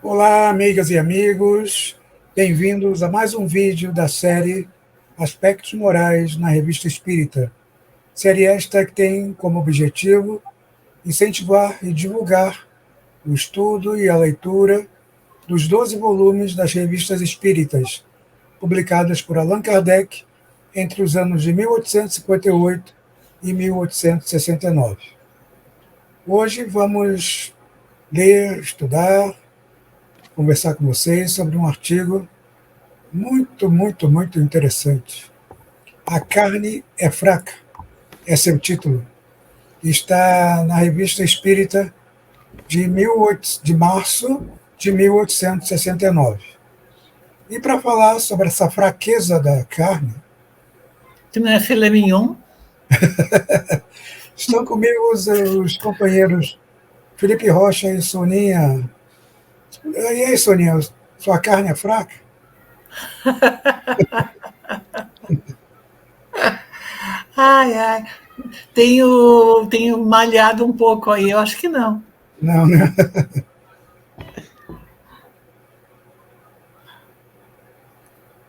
Olá, amigas e amigos, bem-vindos a mais um vídeo da série Aspectos Morais na Revista Espírita. Série esta que tem como objetivo incentivar e divulgar o estudo e a leitura dos 12 volumes das revistas espíritas, publicadas por Allan Kardec entre os anos de 1858 e 1869. Hoje vamos ler, estudar, conversar com vocês sobre um artigo muito interessante. A carne é fraca, esse é o título. Está na Revista Espírita de março de 1869. E para falar sobre essa fraqueza da carne... Tu não é filé mignon? Estão comigo os companheiros Felipe Rocha e Soninha. E aí, Soninha, sua carne é fraca? Ai. Tenho malhado um pouco aí, eu acho que não. Não, né?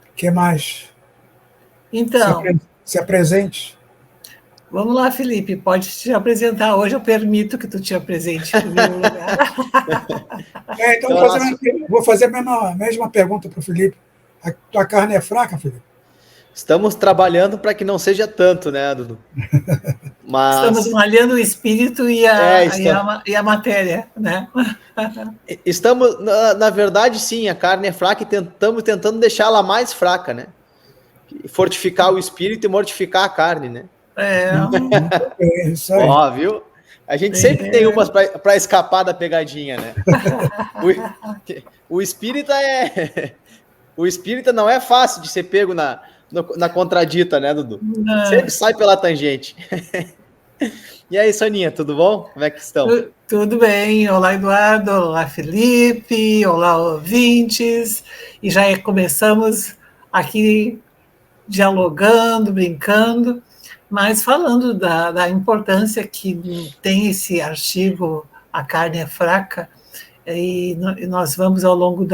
O que mais? Então... Se apresente. Vamos lá, Felipe, pode te apresentar. Hoje eu permito que tu te apresente no meu lugar. Então vou fazer a mesma pergunta para o Felipe. A tua carne é fraca, Felipe? Estamos trabalhando para que não seja tanto, né, Dudu? Mas... Estamos malhando o espírito e a matéria, né? Estamos, na verdade, sim, a carne é fraca e estamos tentando deixá-la mais fraca, né? Fortificar o espírito e mortificar a carne, né? É isso aí. Ó, viu? A gente sempre tem umas para escapar da pegadinha, né? O espírita não é fácil de ser pego na contradita, né, Dudu? Não. Sempre sai pela tangente. E aí, Soninha, tudo bom? Como é que estão? Tudo bem. Olá, Eduardo. Olá, Felipe. Olá, ouvintes. E já começamos aqui dialogando, brincando, mas falando da importância que tem esse artigo, A Carne é Fraca, e nós vamos ao longo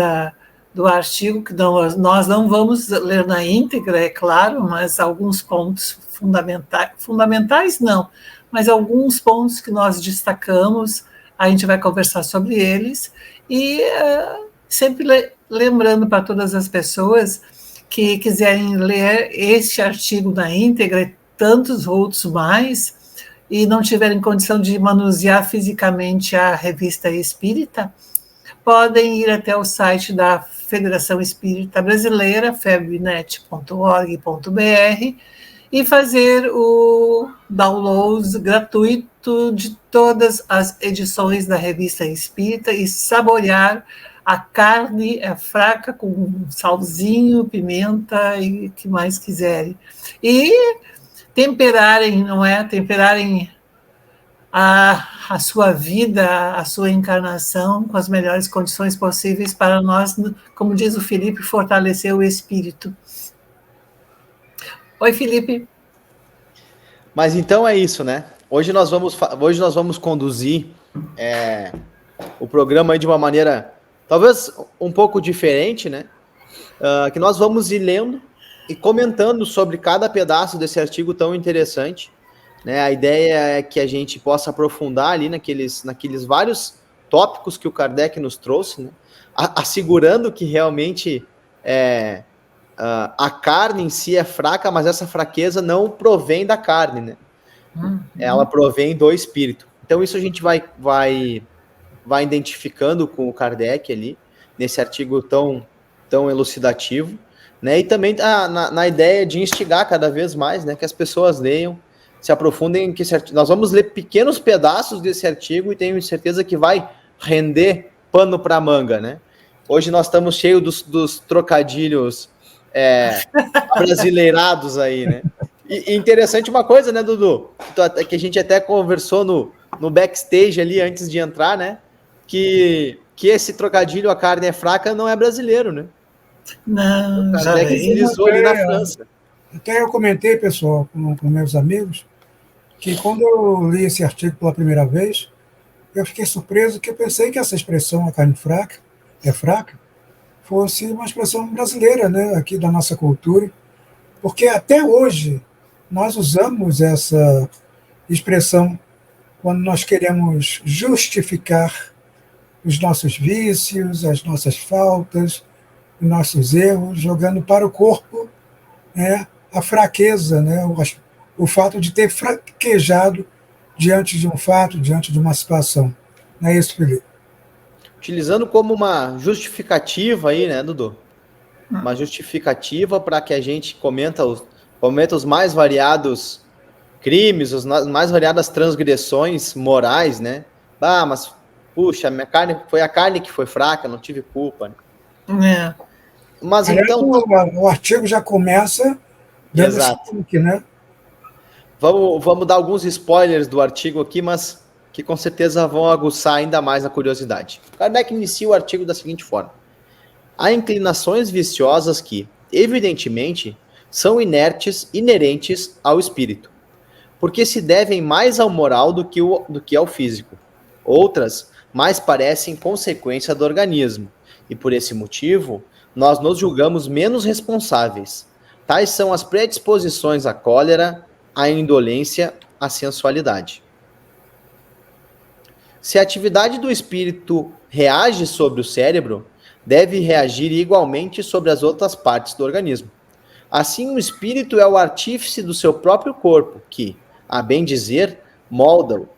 do artigo, que nós não vamos ler na íntegra, é claro, mas alguns pontos fundamentais não, mas alguns pontos que nós destacamos, a gente vai conversar sobre eles, e sempre lembrando para todas as pessoas que quiserem ler este artigo na íntegra e tantos outros mais, e não tiverem condição de manusear fisicamente a Revista Espírita, podem ir até o site da Federação Espírita Brasileira, febnet.org.br, e fazer o download gratuito de todas as edições da Revista Espírita e saborear a carne é fraca, com salzinho, pimenta e o que mais quiserem. E temperarem, não é? Temperarem a sua vida, a sua encarnação com as melhores condições possíveis para nós, como diz o Felipe, fortalecer o espírito. Oi, Felipe. Mas então é isso, né? Hoje nós vamos conduzir o programa aí de uma maneira talvez um pouco diferente, né? Que nós vamos ir lendo e comentando sobre cada pedaço desse artigo tão interessante, né? A ideia é que a gente possa aprofundar ali naqueles vários tópicos que o Kardec nos trouxe, né? Assegurando que realmente a carne em si é fraca, mas essa fraqueza não provém da carne, né? Ela provém do espírito. Então isso a gente vai identificando com o Kardec ali, nesse artigo tão elucidativo, né? E também na ideia de instigar cada vez mais, né, que as pessoas leiam, se aprofundem, nós vamos ler pequenos pedaços desse artigo e tenho certeza que vai render pano para manga, né? Hoje nós estamos cheios dos trocadilhos brasileirados aí, né? E interessante uma coisa, né, Dudu? Que a gente até conversou no backstage ali antes de entrar, né? Que esse trocadilho, a carne é fraca, não é brasileiro, né? Não, já utilizou ali na França. Até eu comentei, pessoal, com meus amigos, que quando eu li esse artigo pela primeira vez, eu fiquei surpreso que eu pensei que essa expressão, a carne fraca, é fraca, fosse uma expressão brasileira, né, aqui da nossa cultura, porque até hoje nós usamos essa expressão quando nós queremos justificar os nossos vícios, as nossas faltas, os nossos erros, jogando para o corpo, né, a fraqueza, né, o fato de ter fraquejado diante de um fato, diante de uma situação. Não é isso, Felipe? Utilizando como uma justificativa aí, né, Dudu? Uma justificativa para que a gente comenta os mais variados crimes, as mais variadas transgressões morais, né? Ah, mas, puxa, minha carne foi a carne que foi fraca, não tive culpa. É. Mas Aliás, então... o artigo já começa dando esse link, né? Vamos dar alguns spoilers do artigo aqui, mas que com certeza vão aguçar ainda mais a curiosidade. Kardec inicia o artigo da seguinte forma: há inclinações viciosas que, evidentemente, são inerentes ao espírito, porque se devem mais ao moral do que ao físico. Outras mais parecem consequência do organismo, e por esse motivo, nós nos julgamos menos responsáveis. Tais são as predisposições à cólera, à indolência, à sensualidade. Se a atividade do espírito reage sobre o cérebro, deve reagir igualmente sobre as outras partes do organismo. Assim, o espírito é o artífice do seu próprio corpo, que, a bem dizer, molda-o,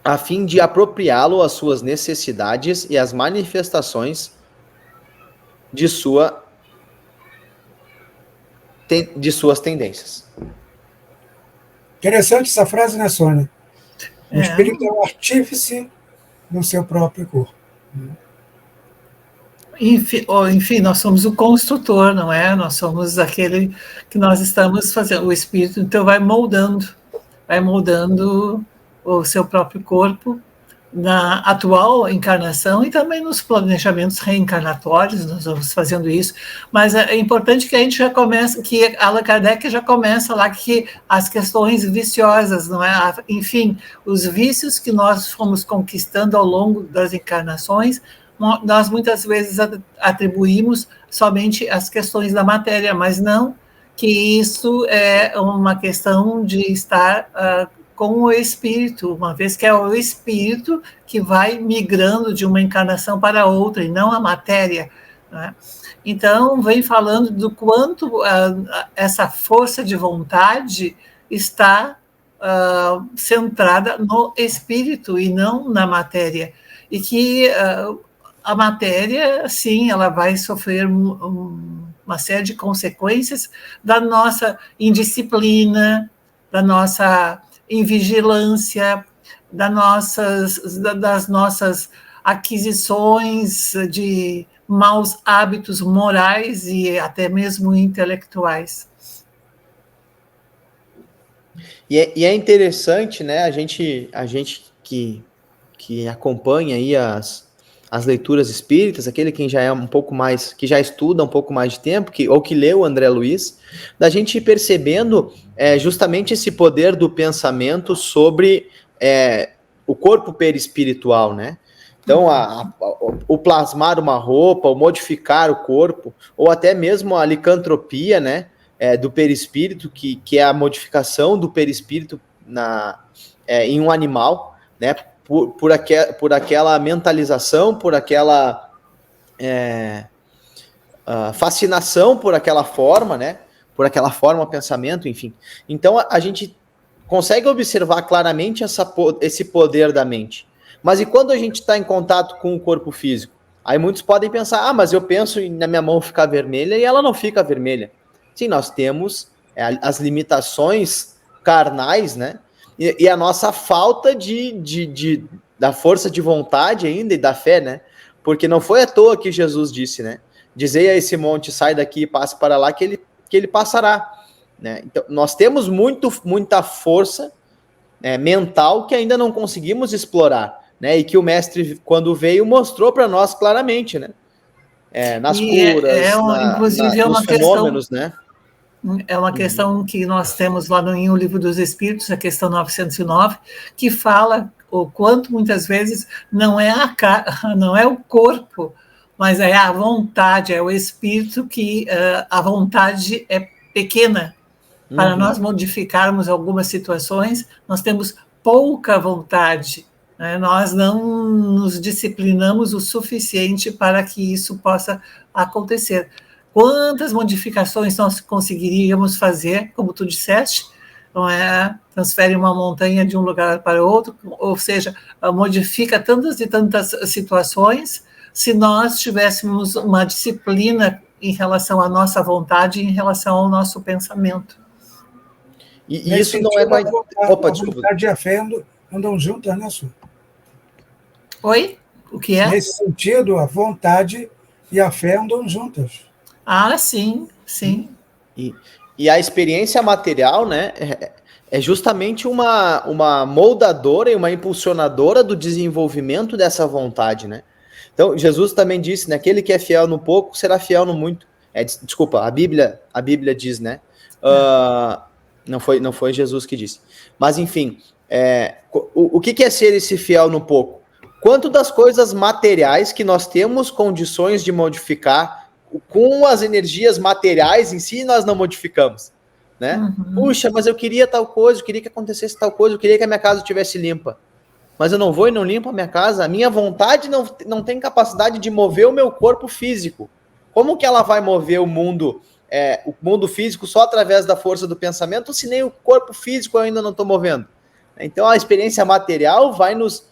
a fim de apropriá-lo às suas necessidades e às manifestações de suas tendências. Interessante essa frase, né, Sônia? O espírito é o artífice do seu próprio corpo. Enfim, nós somos o construtor, não é? Nós somos aquele que nós estamos fazendo. O espírito, então, vai moldando o seu próprio corpo na atual encarnação e também nos planejamentos reencarnatórios, nós vamos fazendo isso, mas é importante que a gente já comece, que Allan Kardec já começa lá, que as questões viciosas, não é? Enfim, os vícios que nós fomos conquistando ao longo das encarnações, nós muitas vezes atribuímos somente as questões da matéria, mas não que isso é uma questão de estar com o espírito, uma vez que é o espírito que vai migrando de uma encarnação para outra, e não a matéria, né? Então, vem falando do quanto essa força de vontade está centrada no espírito e não na matéria. E que a matéria, sim, ela vai sofrer uma série de consequências da nossa indisciplina, da nossa invigilância, das nossas aquisições de maus hábitos morais e até mesmo intelectuais. E é interessante, né, a gente que acompanha aí as leituras espíritas, aquele que já é um pouco mais, que já estuda um pouco mais de tempo, ou que leu o André Luiz, da gente ir percebendo justamente esse poder do pensamento sobre o corpo perispiritual, né? Então, o plasmar uma roupa, o modificar o corpo, ou até mesmo a licantropia, né, do perispírito, que é a modificação do perispírito em um animal, né? Por aquela mentalização, por aquela fascinação por aquela forma, né? Por aquela forma, pensamento, enfim. Então, a gente consegue observar claramente esse poder da mente. Mas e quando a gente está em contato com o corpo físico? Aí muitos podem pensar, mas eu penso na minha mão ficar vermelha e ela não fica vermelha. Sim, nós temos as limitações carnais, né? E a nossa falta da força de vontade ainda e da fé, né? Porque não foi à toa que Jesus disse, né? Dizei a esse monte, sai daqui e passe para lá, que ele passará. Né? Então, nós temos muita força mental que ainda não conseguimos explorar, né? E que o mestre, quando veio, mostrou para nós claramente, né? Nas curas, inclusive, nos fenômenos, né? É uma questão que nós temos lá no em O Livro dos Espíritos, a questão 909, que fala o quanto muitas vezes não é não é o corpo, mas é a vontade, é o espírito que a vontade é pequena. Para nós modificarmos algumas situações, nós temos pouca vontade, né? Nós não nos disciplinamos o suficiente para que isso possa acontecer. Quantas modificações nós conseguiríamos fazer, como tu disseste, não é? Transfere uma montanha de um lugar para outro, ou seja, modifica tantas e tantas situações, se nós tivéssemos uma disciplina em relação à nossa vontade, em relação ao nosso pensamento. E isso não é mais... Opa, desculpa. A vontade e a fé andam juntas, né, Su? Oi? O que é? Nesse sentido, a vontade e a fé andam juntas. Ah, sim, sim. E a experiência material, né, é justamente uma moldadora e uma impulsionadora do desenvolvimento dessa vontade, né? Então, Jesus também disse, né, aquele que é fiel no pouco será fiel no muito. Desculpa, a Bíblia diz, né? Não foi Jesus que disse. Mas, enfim, o que é ser esse fiel no pouco? Quanto das coisas materiais que nós temos condições de modificar com as energias materiais em si, nós não modificamos, né? Puxa, mas eu queria tal coisa, eu queria que acontecesse tal coisa, eu queria que a minha casa estivesse limpa. Mas eu não vou e não limpo a minha casa. A minha vontade não tem capacidade de mover o meu corpo físico. Como que ela vai mover o mundo físico só através da força do pensamento, se nem o corpo físico eu ainda não estou movendo? Então a experiência material vai nos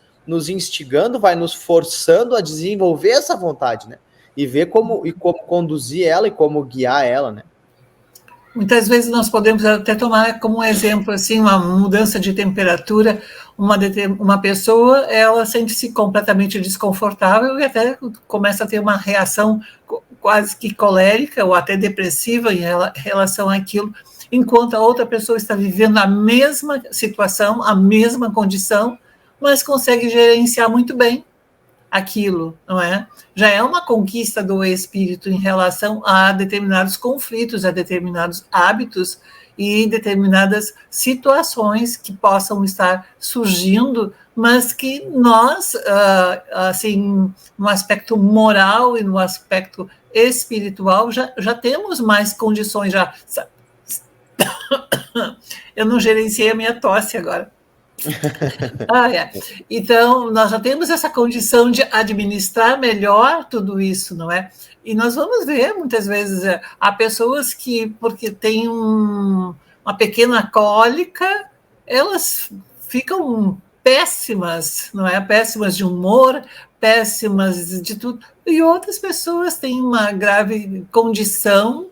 instigando, vai nos forçando a desenvolver essa vontade, né? E ver como conduzir ela e como guiar ela, né? Muitas vezes nós podemos até tomar como um exemplo assim, uma mudança de temperatura, uma pessoa, ela sente-se completamente desconfortável e até começa a ter uma reação quase que colérica ou até depressiva em relação àquilo, enquanto a outra pessoa está vivendo a mesma situação, a mesma condição, mas consegue gerenciar muito bem aquilo, não é? Já é uma conquista do espírito em relação a determinados conflitos, a determinados hábitos e determinadas situações que possam estar surgindo, mas que nós, assim, no aspecto moral e no aspecto espiritual, já temos mais condições. Eu não gerenciei a minha tosse agora. Então, nós já temos essa condição de administrar melhor tudo isso, não é? E nós vamos ver, muitas vezes, há pessoas que, porque têm uma pequena cólica, elas ficam péssimas, não é? Péssimas de humor, péssimas de tudo. E outras pessoas têm uma grave condição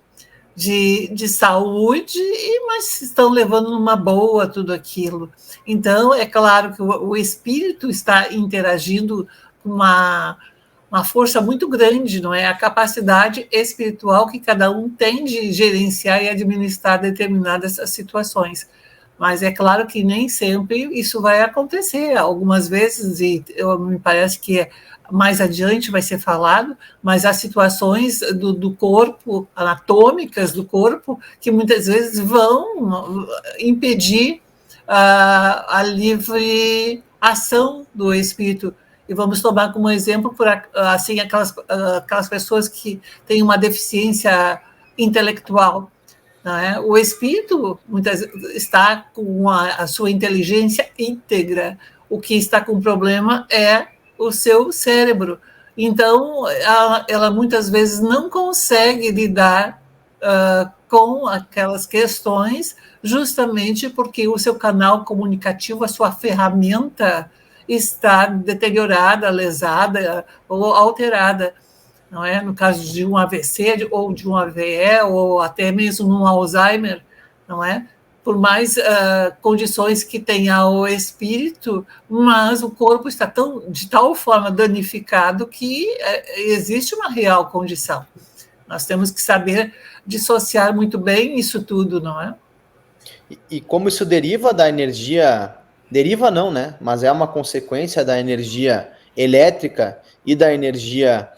de saúde, mas estão levando numa boa tudo aquilo. Então, é claro que o espírito está interagindo com uma força muito grande, não é? A capacidade espiritual que cada um tem de gerenciar e administrar determinadas situações. Mas é claro que nem sempre isso vai acontecer. Algumas vezes, e me parece que mais adiante vai ser falado, mas há situações do corpo, anatômicas do corpo, que muitas vezes vão impedir a livre ação do espírito. E vamos tomar como exemplo, assim, aquelas pessoas que têm uma deficiência intelectual. Não é? O espírito muitas vezes está com a sua inteligência íntegra. O que está com problema é o seu cérebro. Então, ela muitas vezes não consegue lidar com aquelas questões, justamente porque o seu canal comunicativo, a sua ferramenta, está deteriorada, lesada ou alterada. Não é? No caso de um AVC ou de um AVE ou até mesmo um Alzheimer, não é? Por mais condições que tenha o espírito, mas o corpo está de tal forma danificado que existe uma real condição. Nós temos que saber dissociar muito bem isso tudo, não é? E como isso deriva da energia, deriva não, né? Mas é uma consequência da energia elétrica e da energia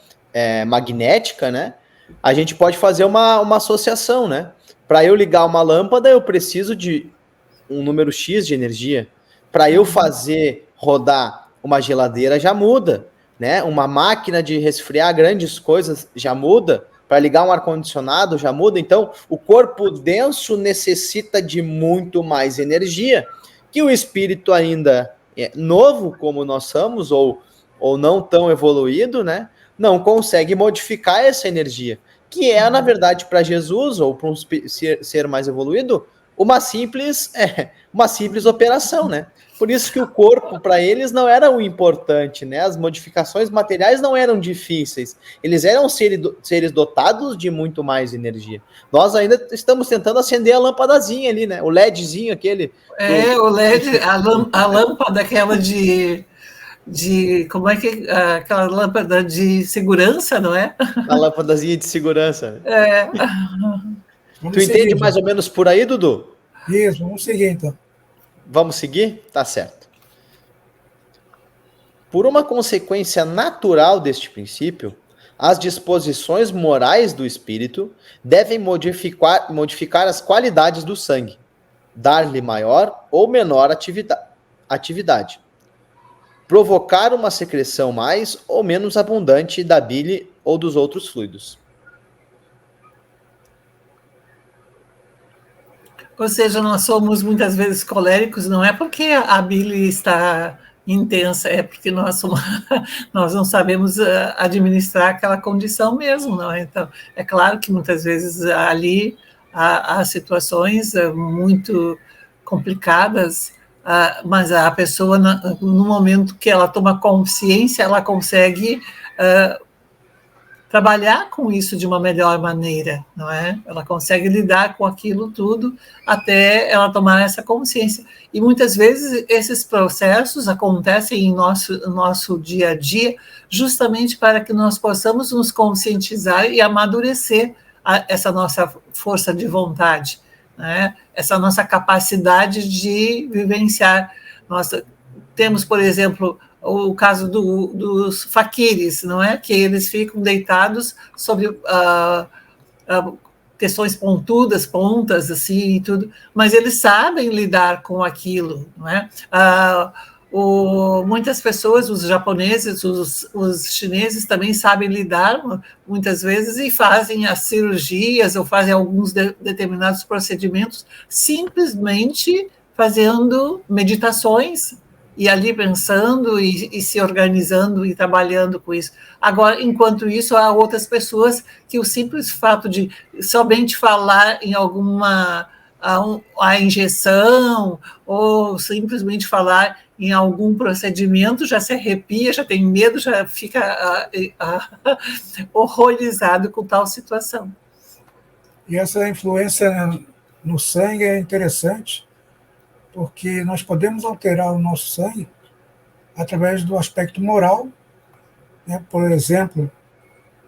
magnética, né? A gente pode fazer uma associação, né? Para eu ligar uma lâmpada, eu preciso de um número X de energia. Para eu fazer rodar uma geladeira, já muda, né? Uma máquina de resfriar grandes coisas já muda. Para ligar um ar-condicionado já muda. Então, o corpo denso necessita de muito mais energia, que o espírito ainda novo, como nós somos, ou não tão evoluído, né? Não consegue modificar essa energia, que é, na verdade, para Jesus, ou para um ser mais evoluído, uma simples operação, né? Por isso que o corpo, para eles, não era o importante, né? As modificações materiais não eram difíceis. Eles eram seres dotados de muito mais energia. Nós ainda estamos tentando acender a lâmpadazinha ali, né? O LEDzinho aquele. O LED, a lâmpada aquela de como é que aquela lâmpada de segurança, não é? A lâmpadazinha de segurança. Tu seguir, entende mais ou menos por aí, Dudu? Isso, vamos seguir então. Vamos seguir? Tá certo. Por uma consequência natural deste princípio, as disposições morais do espírito devem modificar as qualidades do sangue, dar-lhe maior ou menor atividade, provocar uma secreção mais ou menos abundante da bile ou dos outros fluidos. Ou seja, nós somos muitas vezes coléricos, não é porque a bile está intensa, é porque nós não sabemos administrar aquela condição mesmo, não é? Então, é claro que muitas vezes ali há situações muito complicadas, mas a pessoa, no momento que ela toma consciência, ela consegue trabalhar com isso de uma melhor maneira, não é? Ela consegue lidar com aquilo tudo até ela tomar essa consciência. E muitas vezes esses processos acontecem em nosso dia a dia justamente para que nós possamos nos conscientizar e amadurecer essa nossa força de vontade, né? Essa nossa capacidade de vivenciar. Nós temos, por exemplo, o caso dos faquires, não é? Que eles ficam deitados sobre questões pontas, assim, e tudo, mas eles sabem lidar com aquilo, não é? Muitas pessoas, os japoneses, os chineses também sabem lidar, muitas vezes, e fazem as cirurgias ou fazem alguns determinados procedimentos simplesmente fazendo meditações, e ali pensando e se organizando e trabalhando com isso. Agora, enquanto isso, há outras pessoas que o simples fato de somente falar em a injeção ou simplesmente falar em algum procedimento já se arrepia, já tem medo, já fica horrorizado com tal situação. E essa influência no sangue é interessante, porque nós podemos alterar o nosso sangue através do aspecto moral, né? Por exemplo,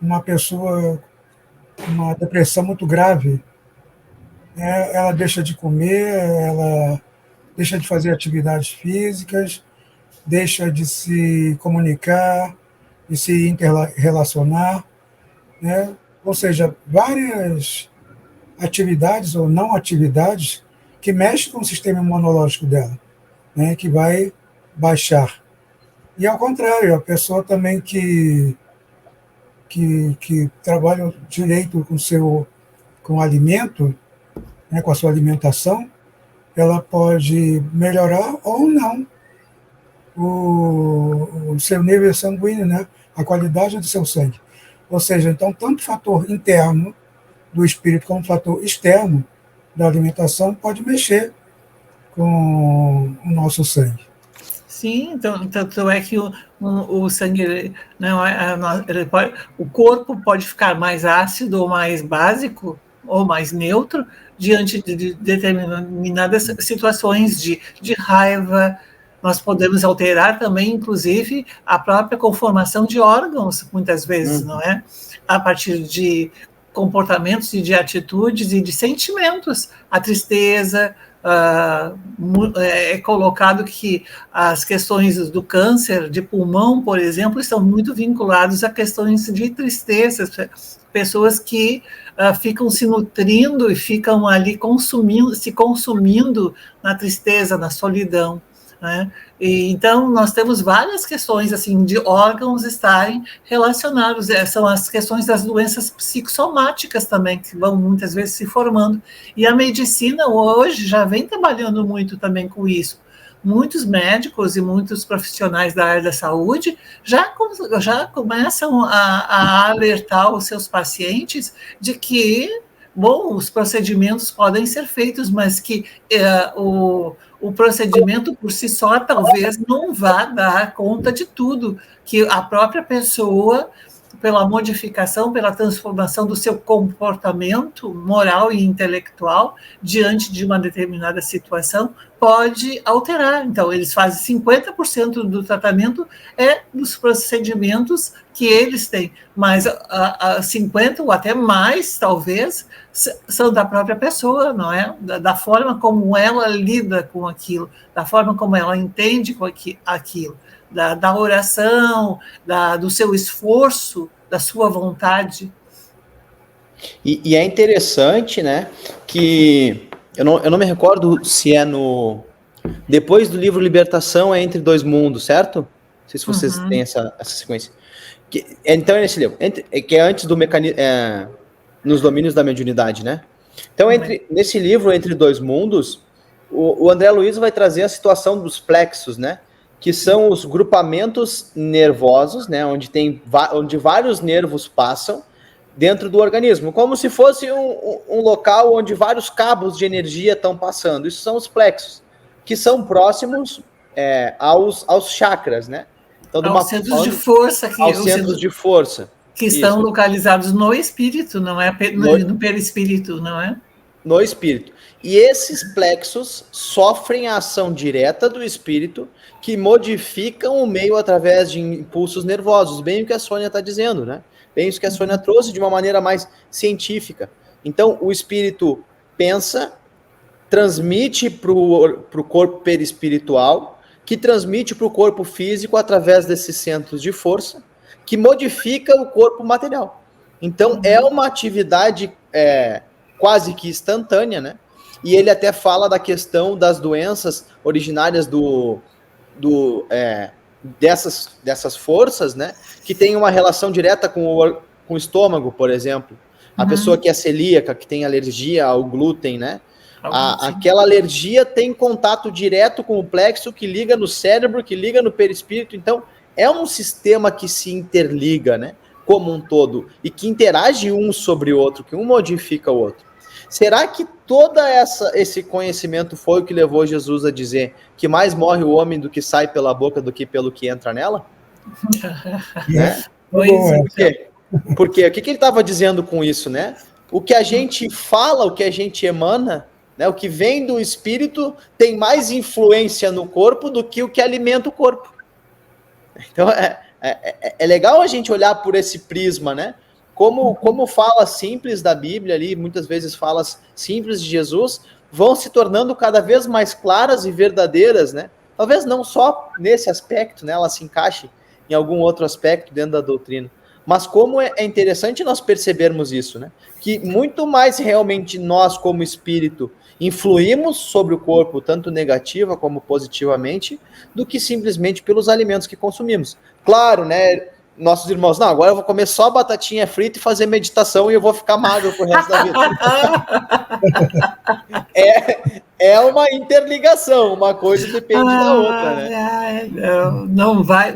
uma pessoa com uma depressão muito grave, né? Ela deixa de comer, ela deixa de fazer atividades físicas, deixa de se comunicar, de se interrelacionar, né? Ou seja, várias atividades ou não atividades que mexe com o sistema imunológico dela, né, que vai baixar. E ao contrário, a pessoa também que trabalha direito com o alimento, né, com a sua alimentação, ela pode melhorar ou não o seu nível sanguíneo, né, a qualidade do seu sangue. Ou seja, então, tanto o fator interno do espírito como o fator externo da alimentação pode mexer com o nosso sangue. Sim, então, tanto é que o sangue, não, o corpo pode ficar mais ácido ou mais básico ou mais neutro diante de determinadas situações de raiva. Nós podemos alterar também, inclusive, a própria conformação de órgãos, muitas vezes, não é? A partir de comportamentos e de atitudes e de sentimentos, a tristeza, é colocado que as questões do câncer de pulmão, por exemplo, estão muito vinculadas a questões de tristeza, pessoas que ficam se nutrindo e ficam ali se consumindo na tristeza, na solidão, né? E, então, nós temos várias questões assim de órgãos estarem relacionados, são as questões das doenças psicossomáticas também, que vão muitas vezes se formando, e a medicina hoje já vem trabalhando muito também com isso. Muitos médicos e muitos profissionais da área da saúde já começam a alertar os seus pacientes de que, bom, os procedimentos podem ser feitos, mas que o procedimento por si só talvez não vá dar conta de tudo, que a própria pessoa, pela modificação, pela transformação do seu comportamento moral e intelectual diante de uma determinada situação, pode alterar. Então, eles fazem 50% do tratamento dos procedimentos que eles têm, mas 50% ou até mais, talvez, são da própria pessoa, não é? Da forma como ela lida com aquilo, da forma como ela entende com aquilo, da oração, do seu esforço, da sua vontade. E é interessante, né, que eu não me recordo se é depois do livro Libertação é Entre Dois Mundos, certo? Não sei se vocês têm essa sequência. Então é nesse livro, que é antes do mecanismo, nos domínios da mediunidade, né? Então, nesse livro, Entre Dois Mundos, o André Luiz vai trazer a situação dos plexos, né? Que são os grupamentos nervosos, né? Onde vários nervos passam dentro do organismo, como se fosse um local onde vários cabos de energia estão passando. Isso são os plexos, que são próximos aos chakras, né? Então, aos centros de força. Aos centros de força. Que estão localizados no espírito, não é? No perispírito, não é? No espírito. E esses plexos sofrem a ação direta do espírito, que modificam o meio através de impulsos nervosos, bem o que a Sônia está dizendo, né? Bem isso que a Sônia trouxe de uma maneira mais científica. Então, o espírito pensa, transmite para o corpo perispiritual, que transmite para o corpo físico através desses centros de força, que modifica o corpo material. Então, é uma atividade quase que instantânea, né? E ele até fala da questão das doenças originárias dessas forças, né? Que tem uma relação direta com o estômago, por exemplo. A pessoa que é celíaca, que tem alergia ao glúten, né? Aquela alergia tem contato direto com o plexo, que liga no cérebro, que liga no perispírito. Então, é um sistema que se interliga, né? Como um todo. E que interage um sobre o outro, que um modifica o outro. Será que todo esse conhecimento foi o que levou Jesus a dizer que mais morre o homem do que sai pela boca do que pelo que entra nela? Né? Por quê? Porque o que ele estava dizendo com isso, né? O que a gente fala, o que a gente emana, né? O que vem do espírito tem mais influência no corpo do que o que alimenta o corpo. Então é legal a gente olhar por esse prisma, né? Como falas simples da Bíblia ali, muitas vezes falas simples de Jesus, vão se tornando cada vez mais claras e verdadeiras, né? Talvez não só nesse aspecto, né? Ela se encaixe em algum outro aspecto dentro da doutrina. Mas como é interessante nós percebermos isso, né? Que muito mais realmente nós, como espírito, influímos sobre o corpo, tanto negativa como positivamente, do que simplesmente pelos alimentos que consumimos. Claro, né? Nossos irmãos, não, agora eu vou comer só batatinha frita e fazer meditação e eu vou ficar magro pro resto da vida. É uma interligação, uma coisa depende da outra, né? Não vai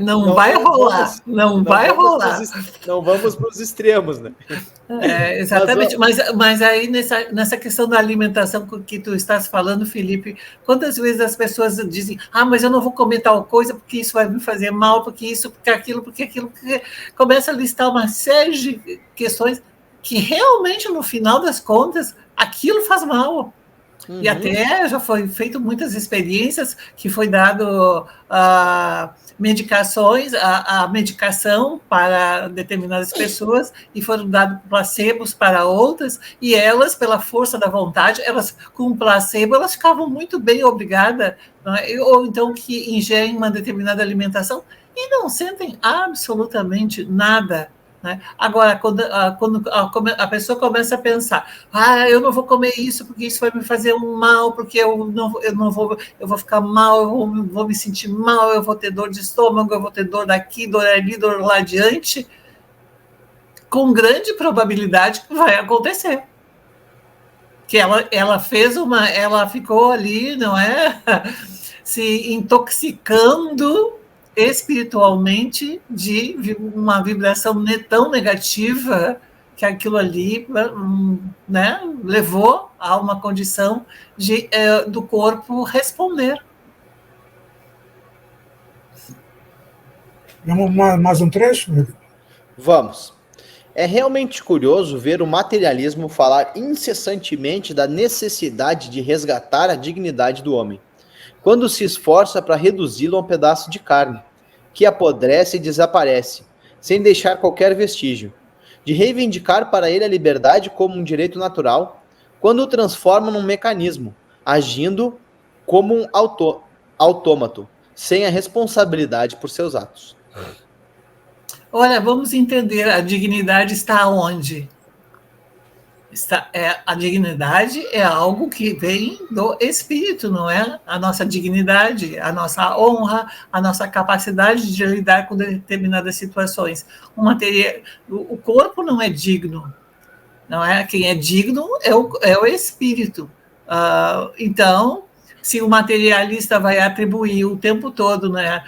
rolar. Não vamos para os extremos, né? Exatamente, mas aí nessa questão da alimentação que tu estás falando, Felipe, quantas vezes as pessoas dizem, mas eu não vou comer tal coisa porque isso vai me fazer mal, porque aquilo, porque começa a listar uma série de questões que realmente, no final das contas, aquilo faz mal. E até já foi feito muitas experiências que foi dado medicações, a medicação para determinadas pessoas e foram dados placebos para outras, e elas, pela força da vontade, elas com placebo, elas ficavam muito bem, obrigada, né? Ou então que ingerem uma determinada alimentação e não sentem absolutamente nada. Né? Agora, quando a pessoa começa a pensar, eu não vou comer isso porque isso vai me fazer um mal, porque eu vou ficar mal, eu vou me sentir mal, eu vou ter dor de estômago, eu vou ter dor daqui, dor ali, dor lá adiante, com grande probabilidade vai acontecer. Que ela ficou ali, não é? Se intoxicando espiritualmente de uma vibração tão negativa que aquilo ali, né, levou a uma condição do corpo responder. Vamos mais um trecho? Vamos. É realmente curioso ver o materialismo falar incessantemente da necessidade de resgatar a dignidade do homem, quando se esforça para reduzi-lo a um pedaço de carne, que apodrece e desaparece, sem deixar qualquer vestígio, de reivindicar para ele a liberdade como um direito natural, quando o transforma num mecanismo, agindo como um autômato, sem a responsabilidade por seus atos. Olha, vamos entender, a dignidade está onde? A dignidade é algo que vem do espírito, não é? A nossa dignidade, a nossa honra, a nossa capacidade de lidar com determinadas situações. O corpo não é digno, não é? Quem é digno é o espírito. Então, se o materialista vai atribuir o tempo todo, né?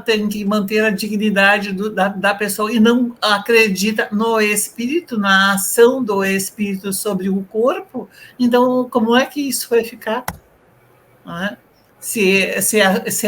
Tem que manter a dignidade da pessoa e não acredita no espírito, na ação do espírito sobre o corpo, então como é que isso vai ficar? Não é? Se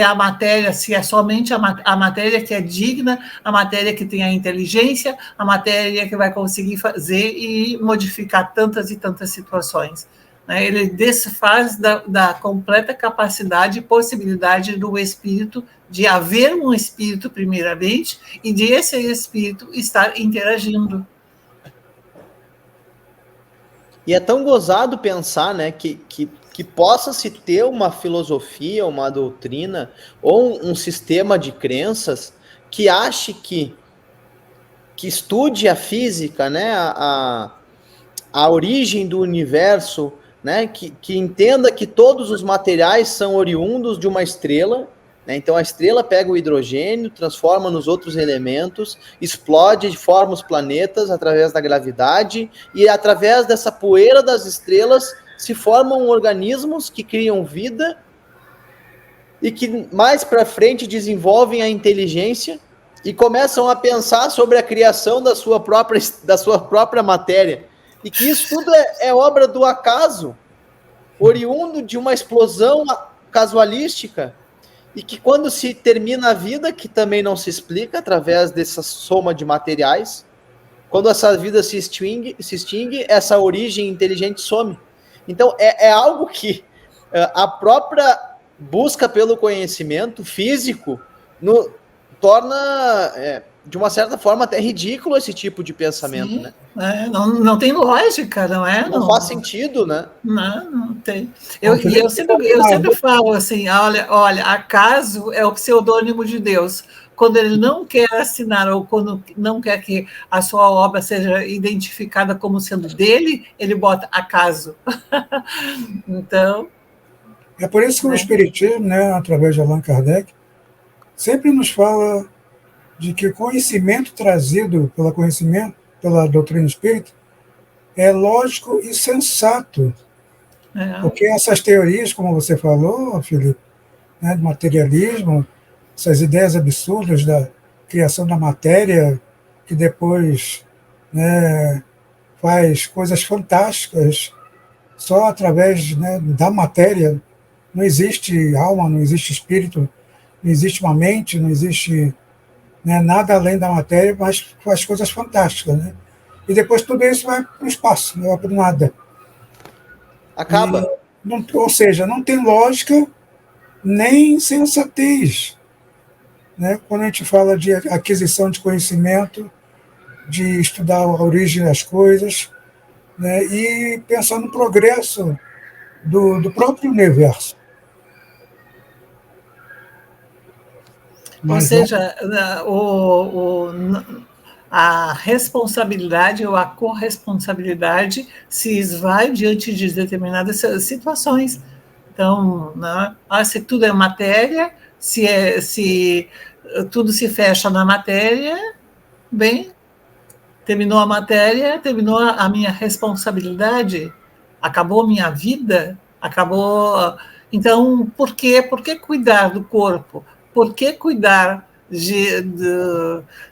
a matéria, se é somente a matéria que é digna, a matéria que tem a inteligência, a matéria que vai conseguir fazer e modificar tantas e tantas situações. Ele desfaz da completa capacidade e possibilidade do espírito, de haver um espírito, primeiramente, e de esse espírito estar interagindo. E é tão gozado pensar, né, que possa se ter uma filosofia, uma doutrina, ou um sistema de crenças que ache que estude a física, né, a origem do universo, né, que entenda que todos os materiais são oriundos de uma estrela, né, então a estrela pega o hidrogênio, transforma nos outros elementos, explode, forma os planetas através da gravidade, e através dessa poeira das estrelas se formam organismos que criam vida e que mais para frente desenvolvem a inteligência e começam a pensar sobre a criação da sua própria matéria. E que isso tudo é obra do acaso, oriundo de uma explosão casualística, e que quando se termina a vida, que também não se explica através dessa soma de materiais, quando essa vida se extingue, essa origem inteligente some. Então é algo que a própria busca pelo conhecimento físico torna... de uma certa forma, até ridículo esse tipo de pensamento, Sim, né? Não tem lógica, não é? Não faz sentido, né? Não tem. Eu sempre falo assim, olha, acaso é o pseudônimo de Deus. Quando ele não quer assinar ou quando não quer que a sua obra seja identificada como sendo dele, ele bota acaso. Então... É por isso que o Espiritismo, né, através de Allan Kardec, sempre nos fala de que o conhecimento trazido pela doutrina espírita é lógico e sensato. Porque essas teorias, como você falou, Felipe, né, de materialismo, essas ideias absurdas da criação da matéria, que depois, né, faz coisas fantásticas só através, né, da matéria. Não existe alma, não existe espírito, não existe uma mente, não existe... né, nada além da matéria, mas faz coisas fantásticas, né? E depois tudo isso vai para o espaço, não vai para o nada. Acaba. Não, ou seja, não tem lógica nem sensatez, né? Quando a gente fala de aquisição de conhecimento, de estudar a origem das coisas, né? E pensar no progresso do próprio universo. Ou Mas não, seja, a responsabilidade ou a corresponsabilidade se esvai diante de determinadas situações. Então, né, se tudo é matéria, se tudo se fecha na matéria, bem, terminou a matéria, terminou a minha responsabilidade, acabou a minha vida, acabou. Então, por quê? Por que cuidar do corpo? Por que cuidar de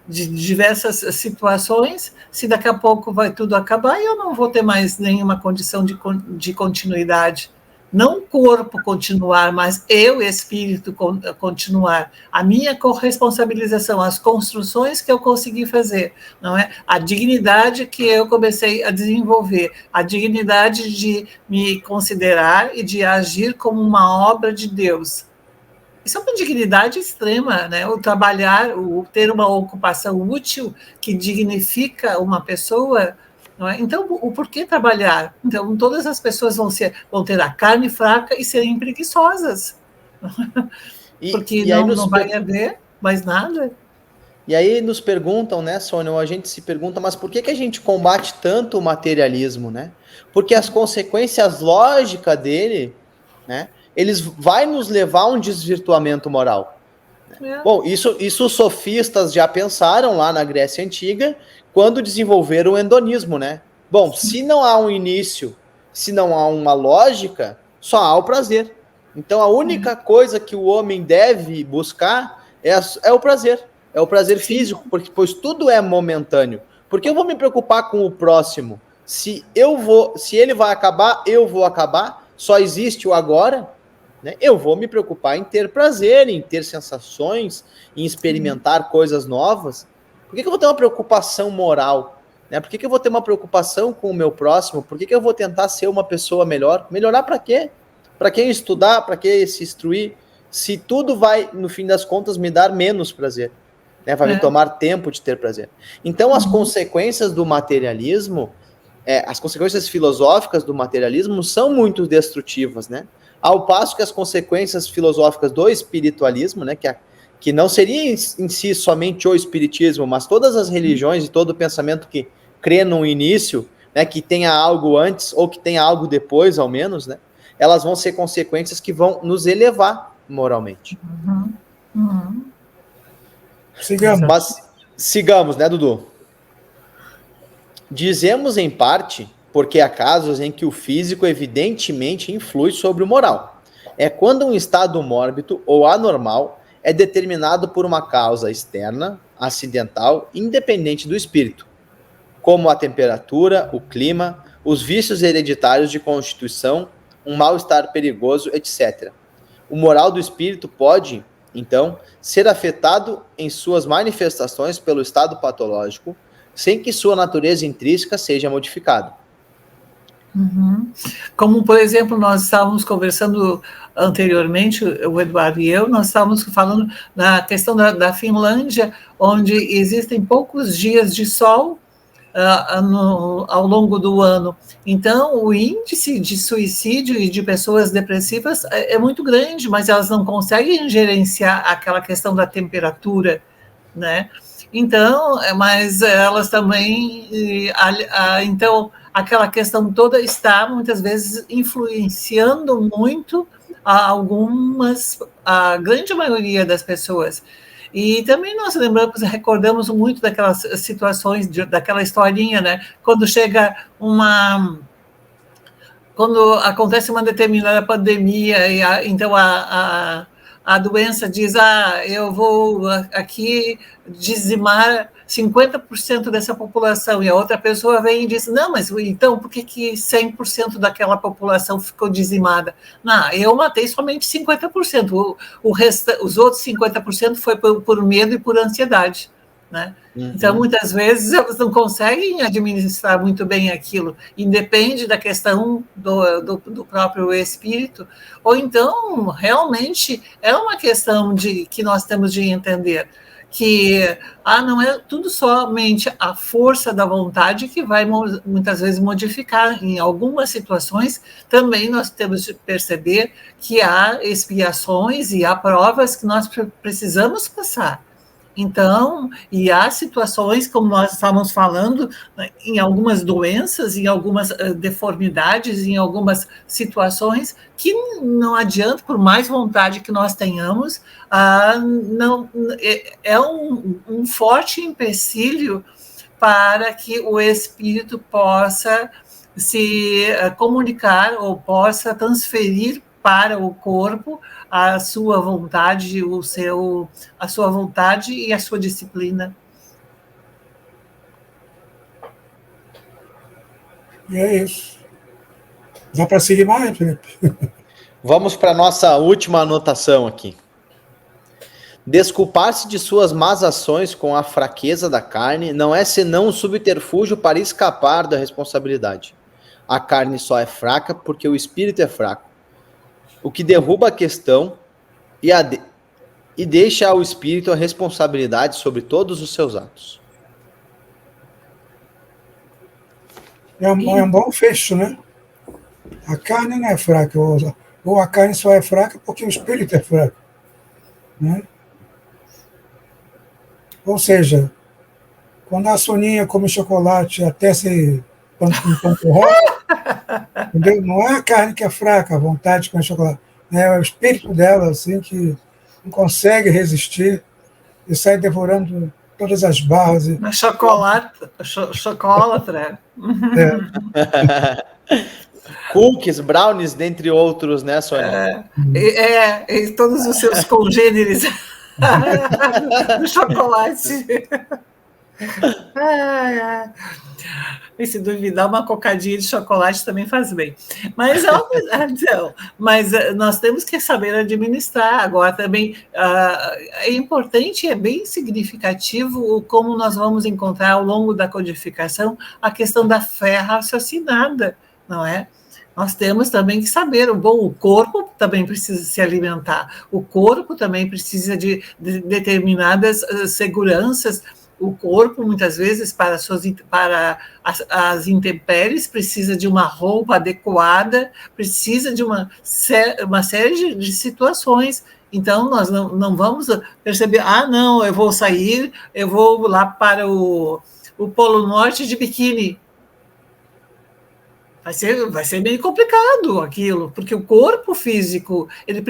diversas situações, se daqui a pouco vai tudo acabar e eu não vou ter mais nenhuma condição de continuidade? Não o corpo continuar, mas eu, espírito, continuar. A minha corresponsabilização, as construções que eu consegui fazer, não é? A dignidade que eu comecei a desenvolver, a dignidade de me considerar e de agir como uma obra de Deus. Isso é uma dignidade extrema, né? O trabalhar, o ter uma ocupação útil que dignifica uma pessoa. Não é? Então, o porquê trabalhar? Então, todas as pessoas vão ter a carne fraca e serem preguiçosas. Porque não vai haver mais nada. E aí nos perguntam, né, Sônia, ou a gente se pergunta, mas por que a gente combate tanto o materialismo, né? Porque as consequências lógicas dele, né, eles vai nos levar a um desvirtuamento moral. É. Bom, isso os sofistas já pensaram lá na Grécia Antiga, quando desenvolveram o hedonismo, né? Bom, se não há um início, se não há uma lógica, só há o prazer. Então a única coisa que o homem deve buscar é o prazer. É o prazer físico, pois tudo é momentâneo. Porque eu vou me preocupar com o próximo. Se ele vai acabar, eu vou acabar, só existe o agora, né? Eu vou me preocupar em ter prazer, em ter sensações, em experimentar coisas novas. Por que eu vou ter uma preocupação moral? Né? Por que eu vou ter uma preocupação com o meu próximo? Por que eu vou tentar ser uma pessoa melhor? Melhorar para quê? Para quem estudar? Para que se instruir? Se tudo vai, no fim das contas, me dar menos prazer. Né? Vai me tomar tempo de ter prazer. Então, as consequências do materialismo, as consequências filosóficas do materialismo são muito destrutivas, né? Ao passo que as consequências filosóficas do espiritualismo, né, que não seria em si somente o espiritismo, mas todas as religiões e todo o pensamento que crê no início, né, que tenha algo antes ou que tenha algo depois, ao menos, né, elas vão ser consequências que vão nos elevar moralmente. Sigamos. Mas sigamos, né, Dudu? Dizemos em parte porque há casos em que o físico evidentemente influi sobre o moral. É quando um estado mórbido ou anormal é determinado por uma causa externa, acidental, independente do espírito, como a temperatura, o clima, os vícios hereditários de constituição, um mal-estar perigoso, etc. O moral do espírito pode, então, ser afetado em suas manifestações pelo estado patológico, sem que sua natureza intrínseca seja modificada. Como, por exemplo, nós estávamos conversando anteriormente, o Eduardo e eu, nós estávamos falando na questão da Finlândia, onde existem poucos dias de sol ao longo do ano. Então, o índice de suicídio e de pessoas depressivas é muito grande, mas elas não conseguem gerenciar aquela questão da temperatura, né? Então, mas elas também, então, aquela questão toda está, muitas vezes, influenciando muito a grande maioria das pessoas. E também nós recordamos muito daquelas situações, daquela historinha, né? Quando acontece uma determinada pandemia, e então a doença diz, eu vou aqui dizimar 50% dessa população, e a outra pessoa vem e diz, não, mas então por que 100% daquela população ficou dizimada? Não, eu matei somente 50%, os outros 50% foi por medo e por ansiedade. né? Então, muitas vezes, elas não conseguem administrar muito bem aquilo, independe da questão do próprio espírito, ou então, realmente, é uma questão que nós temos de entender que não é tudo somente a força da vontade que vai muitas vezes modificar. Em algumas situações, também nós temos de perceber que há expiações e há provas que nós precisamos passar. Então, e há situações, como nós estávamos falando, em algumas doenças, em algumas deformidades, em algumas situações, que não adianta, por mais vontade que nós tenhamos, não, é um forte empecilho para que o espírito possa se comunicar ou possa transferir para o corpo a sua vontade, a sua vontade e a sua disciplina. E é isso. Dá para seguir mais, Felipe? Vamos para a nossa última anotação aqui. Desculpar-se de suas más ações com a fraqueza da carne não é senão um subterfúgio para escapar da responsabilidade. A carne só é fraca porque o espírito é fraco, o que derruba a questão e deixa ao espírito a responsabilidade sobre todos os seus atos. É um bom fecho, né? A carne não é fraca, ou a carne só é fraca porque o espírito é fraco, né? Ou seja, quando a Soninha come chocolate até se empanturrar, entendeu? Não é a carne que é fraca, a vontade de comer chocolate, é o espírito dela, assim, que não consegue resistir e sai devorando todas as barras. Chocolatra. Cookies, brownies, dentre outros, né, Sônia? E todos os seus congêneres do chocolate. E se duvidar, uma cocadinha de chocolate também faz bem. Mas nós temos que saber administrar. Agora, também é importante, é bem significativo como nós vamos encontrar ao longo da codificação a questão da fé raciocinada, não é? Nós temos também que saber, o corpo também precisa se alimentar, o corpo também precisa de determinadas seguranças. O corpo, muitas vezes, para as intempéries, precisa de uma roupa adequada, precisa de uma série de situações. Então, nós não vamos perceber, não, eu vou sair, eu vou lá para o Polo Norte de biquíni. Vai ser meio complicado aquilo, porque o corpo físico, ele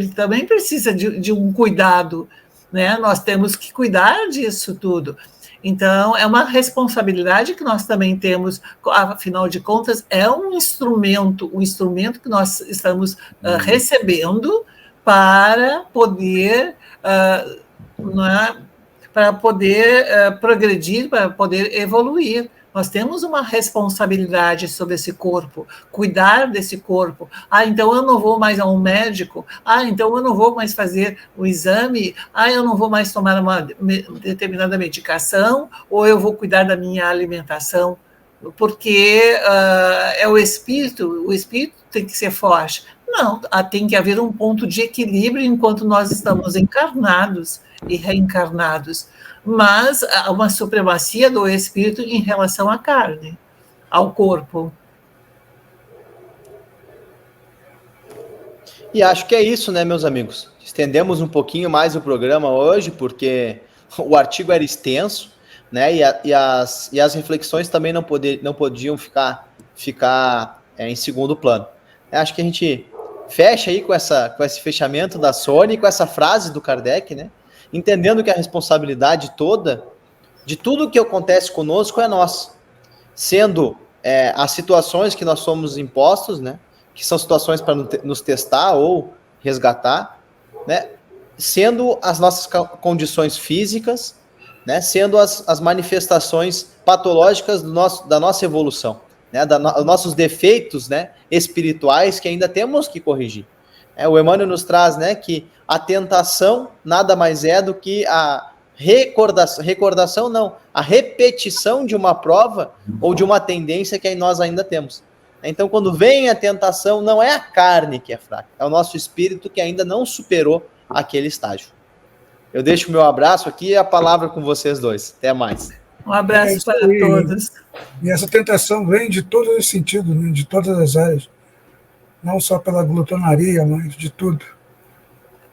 também precisa de um cuidado, né? Nós temos que cuidar disso tudo. Então, é uma responsabilidade que nós também temos, afinal de contas, é um instrumento que nós estamos recebendo para poder, progredir, para poder evoluir. Nós temos uma responsabilidade sobre esse corpo, cuidar desse corpo. Então eu não vou mais a um médico. Então eu não vou mais fazer o exame. Eu não vou mais tomar uma determinada medicação, ou eu vou cuidar da minha alimentação, porque é o espírito tem que ser forte. Não, tem que haver um ponto de equilíbrio enquanto nós estamos encarnados e reencarnados. Mas há uma supremacia do espírito em relação à carne, ao corpo. E acho que é isso, né, meus amigos? Estendemos um pouquinho mais o programa hoje, porque o artigo era extenso, né, e as reflexões também não podiam ficar em segundo plano. Acho que a gente fecha aí com esse fechamento da Sônia e com essa frase do Kardec, né? Entendendo que a responsabilidade toda de tudo que acontece conosco é nossa, sendo as situações que nós somos impostos, né, que são situações para nos testar ou resgatar, né, sendo as nossas condições físicas, né, sendo as manifestações patológicas da nossa evolução, né, nossos defeitos, né, espirituais que ainda temos que corrigir. O Emmanuel nos traz, né, que a tentação nada mais é do que a recordação não, a repetição de uma prova ou de uma tendência que nós ainda temos. Então, quando vem a tentação, não é a carne que é fraca, é o nosso espírito que ainda não superou aquele estágio. Eu deixo o meu abraço aqui e a palavra com vocês dois. Até mais. Um abraço para todos. E essa tentação vem de todos os sentidos, né? De todas as áreas. Não só pela glutonaria, mas de tudo.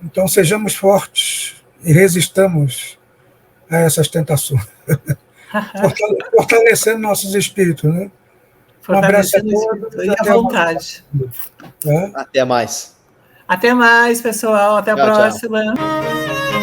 Então, sejamos fortes e resistamos a essas tentações. Fortalecendo nossos espíritos, né? Um abraço a todos. E a vontade. Até mais. Até mais, pessoal. Até a próxima. Tchau.